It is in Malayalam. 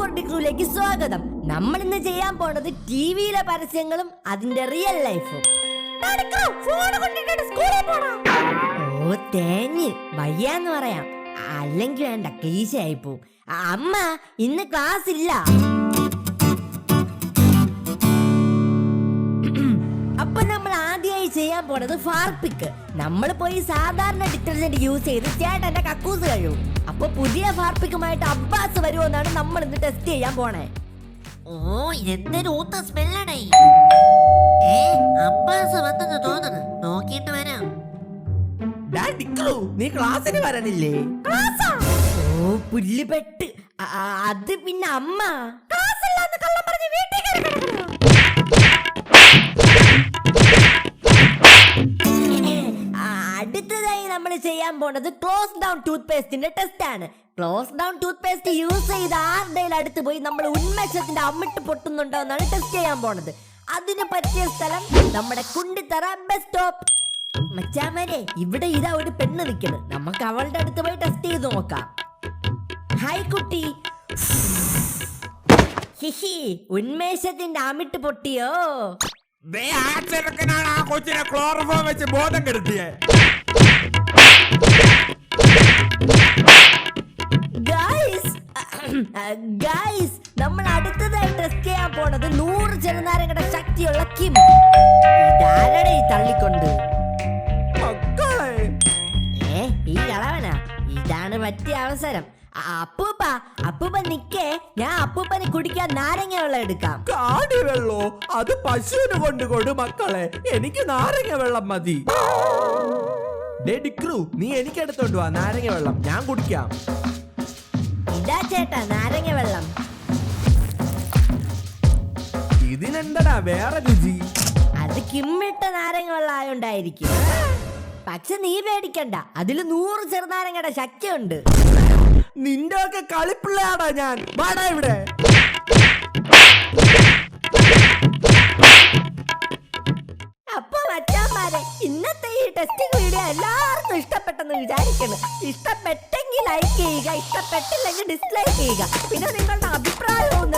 ഫോർ ഡിക്രൂലേക്ക് സ്വാഗതം. നമ്മൾ ഇന്ന് ചെയ്യാൻ പോണത് ടിവിയിലെ പരസ്യങ്ങളും അതിന്റെ റിയൽ ലൈഫും. ഓ തേഞ്ഞ് വയ്യാന്ന് പറയാം, അല്ലെങ്കിൽ വേണ്ട ക്ലീശ ആയിപ്പോവും. അമ്മ ഇന്ന് ക്ലാസ് ഇല്ല. അപ്പൊ നമ്മൾ ആദ്യമായി ചെയ്യാൻ പോണത് ഫാർപിക്ക്. നമ്മൾ പോയി സാധാരണ ഡിറ്റർജന്റ് യൂസ് ചെയ്ത് ചേട്ടന്റെ കക്കൂസ് കഴിവും. അപ്പൊ പുതിയ ഫാർപിക്കുമായിട്ട് അബ്ബാസ് വരുമോന്നാണ് നമ്മൾ ഇന്ന് ടെസ്റ്റ് ചെയ്യാൻ പോണേ. ഓ എന്തൊരു ഊത്ത സ്മെല്ലാണേ. അബ്ബാസ് വന്നെന്ന് തോന്നുന്നു, നോക്കിയിട്ട് വരാം. നീ ക്ലാസ്സിന് വരണില്ലേ? ഓ പുല്ലുപെട്ട്. അത് പിന്നെ അമ്മ അടുത്തതായി നമ്മൾ ചെയ്യാൻ പോണത് ക്ലോസ് ഡൗൺ ടൂത്ത് പേസ്റ്റിന്റെ ടെസ്റ്റ് ആണ്. Close down tooth paste use ചെയ്ത് ആരുടെയും അടുത്ത് പോയി നമ്മൾ ഉന്മേഷത്തിന്റെ അമ്മിട്ട് പൊട്ടുന്നുണ്ടോ എന്നാണ് ടെസ്റ്റ് ചെയ്യാൻ പോണത്. അതിന് പറ്റിയ സ്ഥലം നമ്മുടെ കുണ്ടിത്തറ ബസ് സ്റ്റോപ്പ്. മച്ചാമരെ, ഇവിടെ ഇതാ ഒരു പെണ്ണ് നിൽക്കുന്നത്. നമുക്ക് അവളുടെ അടുത്ത് പോയി ടെസ്റ്റ് ചെയ്ത് നോക്കാം. ഹായ് കുട്ടി. ഹിഹി, ഉന്മേഷത്തിന്റെ അമിട്ട് പൊട്ടിയോ? ആ കൊച്ചിനെ ക്ലോറോഫോം വെച്ച് ബോധം കെടുത്തിയേ. ഗൈസ്, നമ്മൾ അടുത്തതായി ടെസ്റ്റ് ചെയ്യാൻ പോണത് 100 ചെറുനാരങ്ങയുടെ ശക്തിയുള്ള കിം. ഇതാരടെ ഈ തള്ളിക്കൊണ്ട്? ഈ കളവനാ. ഇതാണ് പറ്റിയ അവസരം. അപ്പൂപ്പ നിക്കേ, ഞാൻ അപ്പൂപ്പനെ കുടിക്കാൻ നാരങ്ങ വെള്ളം എടുക്കാം. കാടി വെള്ളോ? അത് പശുവിന് കൊണ്ടുകൊടു മക്കളെ, എനിക്ക് നാരങ്ങ വെള്ളം മതി. ഡിക്രു, നീ എനിക്ക് എടുത്തോണ്ട് വാ നാരങ്ങ വെള്ളം, ഞാൻ കുടിക്കാം. ഇതാ ചേട്ടാ നാരങ്ങ വെള്ളം. ഇതിനെന്തടാ വേറെ രുചി? അത് കിമ്മിട്ട നാരങ്ങ വെള്ളം ആയോണ്ടായിരിക്കും. പക്ഷെ നീ പേടിക്കണ്ട, അതില് 100 ചെറുനാരങ്ങയുടെ ശക്തിയുണ്ട്. നിന്റെ ഒക്കെ കളിപ്പിള്ളയാടാ ഞാൻ. വാടാ ഇവിടെ. അപ്പൊ മച്ചാന്മാരെ, ഇന്നത്തെ ഈ ടെസ്റ്റിംഗ് വീഡിയോ എല്ലാവർക്കും ഇഷ്ടപ്പെട്ടെന്ന് വിചാരിക്കുന്നു. ഇഷ്ടപ്പെട്ടെങ്കിൽ ലൈക്ക് ചെയ്യുക, ഇഷ്ടപ്പെട്ടില്ലെങ്കിൽ ഡിസ്ലൈക്ക് ചെയ്യുക. പിന്നെ നിങ്ങളുടെ അഭിപ്രായവും